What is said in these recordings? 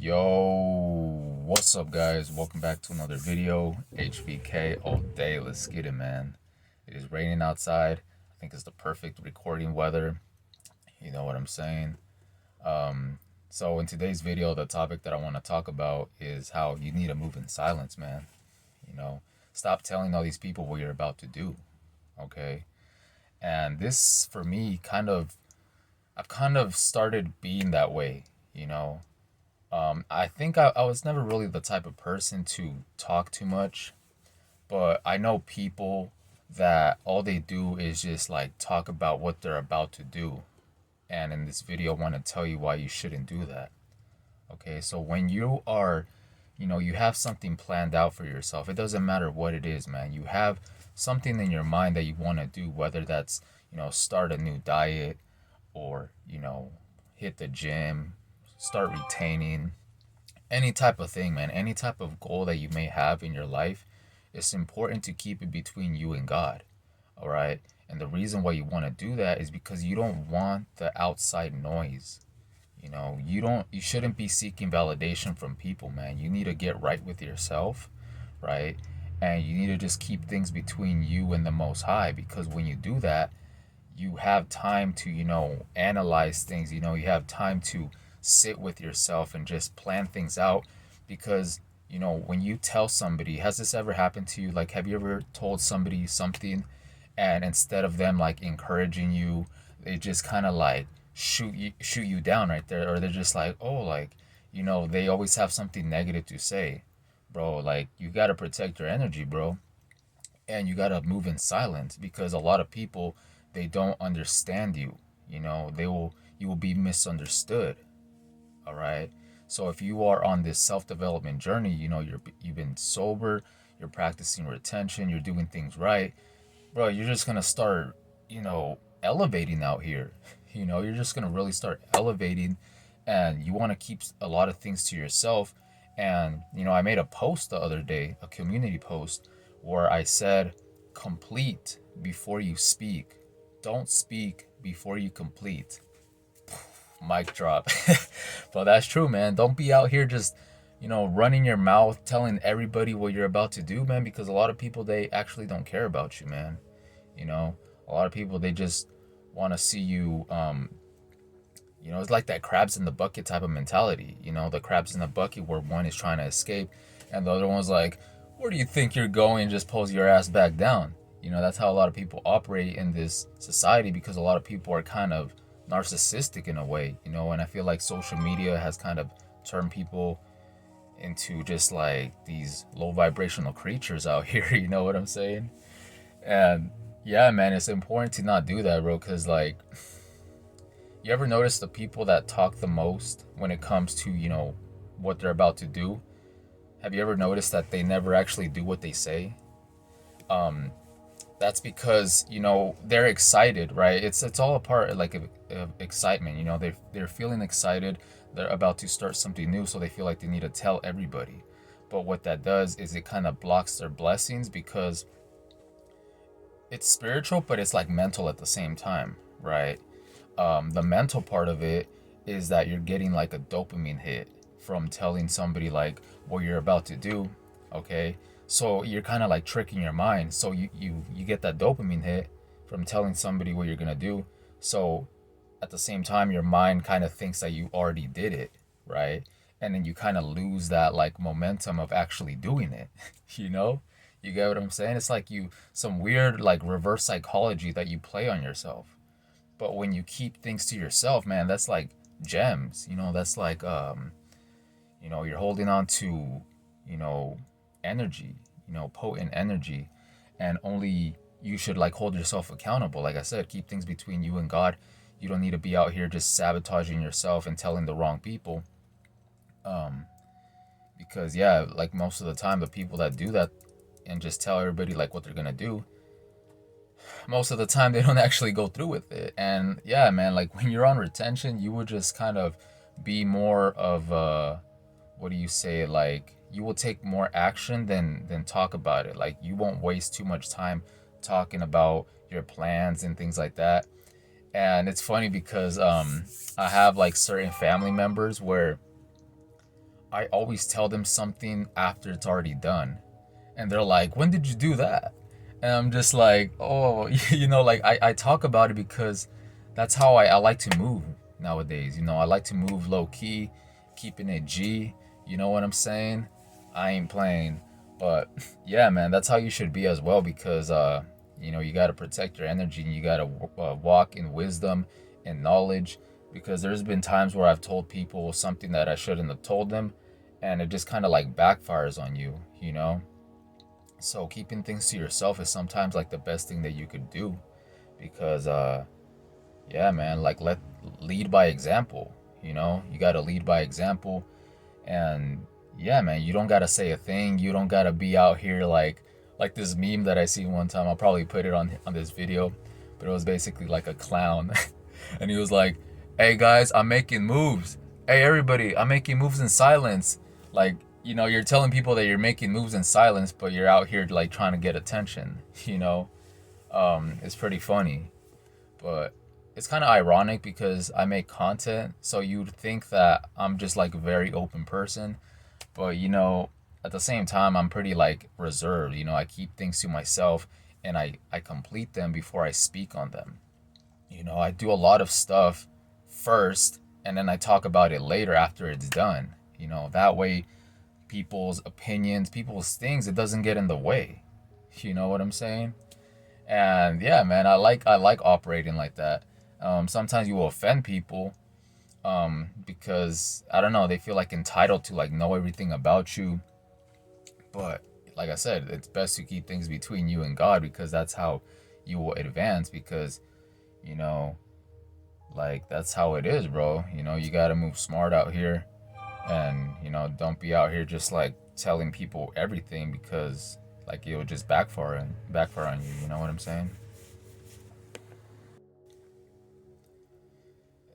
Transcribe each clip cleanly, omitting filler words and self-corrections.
Yo, what's up, guys? Welcome back to another video. HVK all day. Let's get it, man. It is raining outside. I think it's the perfect recording weather. You know what I'm saying? So, in today's video, the topic that I want to talk about is how you need to move in silence, man. You know, stop telling all these people what you're about to do, okay? And this, for me, I've kind of started being that way, you know. I think I was never really the type of person to talk too much, but I know people that all they do is just like talk about what they're about to do. And in this video, I want to tell you why you shouldn't do that. Okay, so when you are, you have something planned out for yourself, it doesn't matter what it is, man. You have something in your mind that you want to do, whether that's, start a new diet or, hit the gym, start retaining, any type of thing, man, any type of goal that you may have in your life, it's important to keep it between you and God. All right. And the reason why you want to do that is because you don't want the outside noise. You shouldn't be seeking validation from people, man. You need to get right with yourself, right? And you need to just keep things between you and the Most High, because when you do that, you have time to, analyze things. You have time to sit with yourself and just plan things out. Because, when you tell somebody, has this ever happened to you? Like, have you ever told somebody something and instead of them like encouraging you, they just kind of like shoot you down right there, or they're just like, oh, like, they always have something negative to say. Bro, like, you got to protect your energy, bro, and you got to move in silence, because a lot of people, they don't understand you. You will be misunderstood. All right. So if you are on this self-development journey, you've been sober, you're practicing retention, you're doing things right, bro, you're just going to start, elevating out here. You're just going to really start elevating, and you want to keep a lot of things to yourself. And, I made a post the other day, a community post, where I said, complete before you speak. Don't speak before you complete. Mic drop. But that's true, man. Don't be out here just, running your mouth, telling everybody what you're about to do, man, because a lot of people, they actually don't care about you, man. A lot of people, they just want to see you, it's like that crabs in the bucket type of mentality. The crabs in the bucket where one is trying to escape and the other one's like, where do you think you're going? Just pose your ass back down. That's how a lot of people operate in this society, because a lot of people are kind of narcissistic in a way, and I feel like social media has kind of turned people into just like these low vibrational creatures out here. You know what I'm saying? And yeah, man, it's important to not do that, bro, because like, you ever notice the people that talk the most when it comes to, what they're about to do? Have you ever noticed that they never actually do what they say? That's because, they're excited, right? It's all a part like of excitement. They're feeling excited, they're about to start something new, so they feel like they need to tell everybody. But what that does is it kind of blocks their blessings, because it's spiritual, but it's like mental at the same time, right? The mental part of it is that you're getting like a dopamine hit from telling somebody like what you're about to do. Okay, so you're kind of like tricking your mind, so you get that dopamine hit from telling somebody what you're gonna do. So at the same time, your mind kind of thinks that you already did it, right? And then you kind of lose that like momentum of actually doing it. you know you get what I'm saying? It's like you some weird like reverse psychology that you play on yourself. But when you keep things to yourself, man, that's like gems. That's like you're holding on to, you know, energy, potent energy, and only you should like hold yourself accountable. Like I said, keep things between you and God. You don't need to be out here just sabotaging yourself and telling the wrong people. Um, because yeah, like most of the time, the people that do that and just tell everybody like what they're gonna do, most of the time they don't actually go through with it. And yeah, man, like when you're on retention, you would just kind of be more of what do you say, like you will take more action than talk about it. Like you won't waste too much time talking about your plans and things like that. And it's funny because I have like certain family members where I always tell them something after it's already done. And they're like, when did you do that? And I'm just like, oh, like I talk about it because that's how I like to move nowadays. I like to move low key, keeping it G. You know what I'm saying? I ain't playing. But yeah, man, that's how you should be as well because, you got to protect your energy and you got to walk in wisdom and knowledge because there's been times where I've told people something that I shouldn't have told them and it just kind of like backfires on you. So keeping things to yourself is sometimes like the best thing that you could do because yeah, man, like let lead by example. You got to lead by example and yeah, man, you don't got to say a thing. You don't got to be out here like this meme that I see one time. I'll probably put it on this video, but it was basically like a clown and he was like, "Hey guys, I'm making moves. Hey everybody, I'm making moves in silence." Like, you're telling people that you're making moves in silence, but you're out here like trying to get attention, you know? It's pretty funny. But it's kind of ironic because I make content, so you'd think that I'm just like a very open person, but at the same time I'm pretty like reserved. I keep things to myself and I complete them before I speak on them. I do a lot of stuff first and then I talk about it later after it's done. That way people's opinions, people's things, it doesn't get in the way. You know what I'm saying? And yeah, man, I like operating like that. Sometimes you will offend people because I don't know, they feel like entitled to like know everything about you. But like I said, it's best to keep things between you and God because that's how you will advance. Because you know, like that's how it is, bro. You gotta move smart out here, and don't be out here just like telling people everything because like it'll just backfire on you. You know what I'm saying?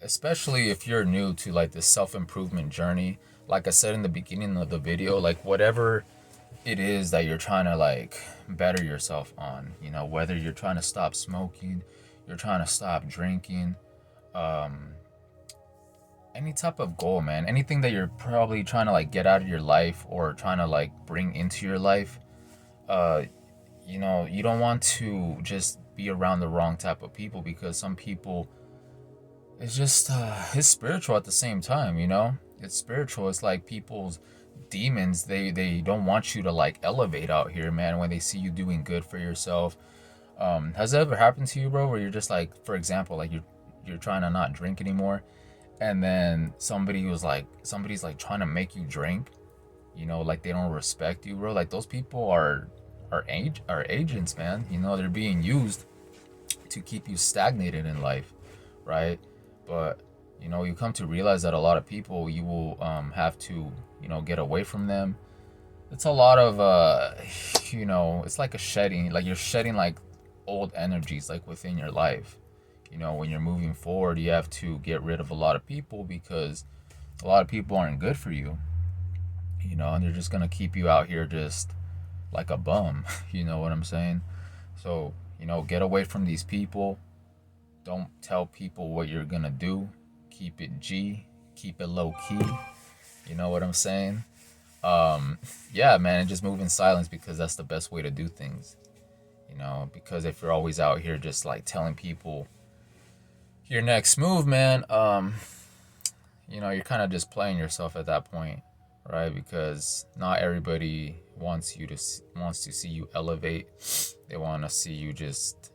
Especially if you're new to like this self-improvement journey, like I said in the beginning of the video, like whatever it is that you're trying to like better yourself on, whether you're trying to stop smoking, you're trying to stop drinking, um any type of goal, man, anything that you're probably trying to like get out of your life or trying to like bring into your life, uh you don't want to just be around the wrong type of people because some people, it's just it's spiritual at the same time. It's spiritual. It's like people's demons, they don't want you to like elevate out here, man, when they see you doing good for yourself. Has it ever happened to you, bro, where you're just like, for example, like you're trying to not drink anymore and then somebody's like trying to make you drink, like they don't respect you, bro? Like those people are agents, man. They're being used to keep you stagnated in life, right? But you come to realize that a lot of people you will have to get away from them. It's a lot of it's like a shedding, like you're shedding like old energies like within your life. When you're moving forward, you have to get rid of a lot of people because a lot of people aren't good for you, and they're just gonna keep you out here just like a bum. You know what I'm saying? So get away from these people. Don't tell people what you're gonna do. Keep it G. Keep it low key. You know what I'm saying? Yeah, man, and just move in silence because that's the best way to do things. Because if you're always out here just like telling people your next move, man, you're kind of just playing yourself at that point, right? Because not everybody wants to see you elevate. They want to see you just,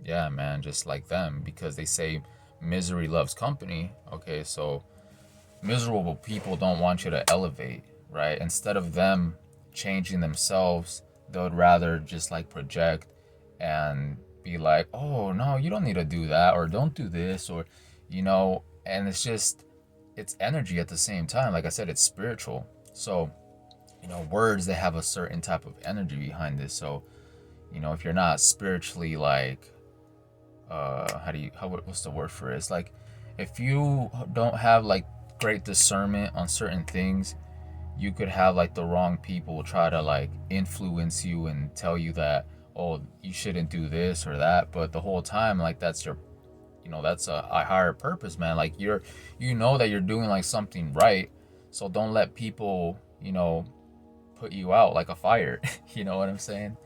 yeah, man, just like them because they say misery loves company. Okay, so miserable people don't want you to elevate, right? Instead of them changing themselves, they would rather just like project and be like, "Oh, no, you don't need to do that," or "Don't do this," or and it's energy at the same time. Like I said, it's spiritual. So, words, they have a certain type of energy behind this. So, if you're not spiritually like what's the word for it? It's like if you don't have like great discernment on certain things, you could have like the wrong people try to like influence you and tell you that, oh, you shouldn't do this or that, but the whole time like that's a higher purpose, man. Like you know that you're doing like something right, So don't let people, put you out like a fire. You know what I'm saying?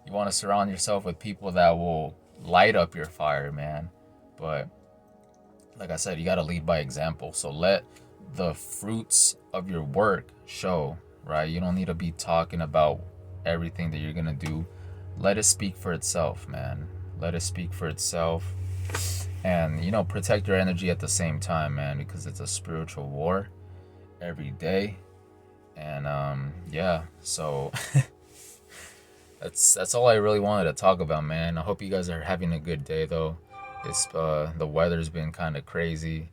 You want to surround yourself with people that will light up your fire, man. But like I said, you got to lead by example. So let the fruits of your work show, right? You don't need to be talking about everything that you're going to do. Let it speak for itself, man. Let it speak for itself. And, protect your energy at the same time, man, because it's a spiritual war every day. And, yeah, so that's all I really wanted to talk about, man. I hope you guys are having a good day, though. The weather's been kind of crazy.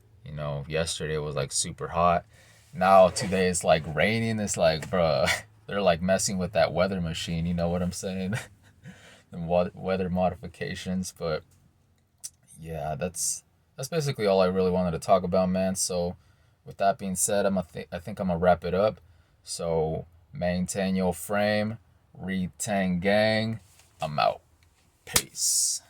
Yesterday was like super hot. Now today it's like raining. It's like, bruh, they're like messing with that weather machine. You know what I'm saying? The weather modifications. But yeah, that's basically all I really wanted to talk about, man. So with that being said, I think I'm gonna wrap it up. So maintain your frame, retain gang. I'm out. Peace.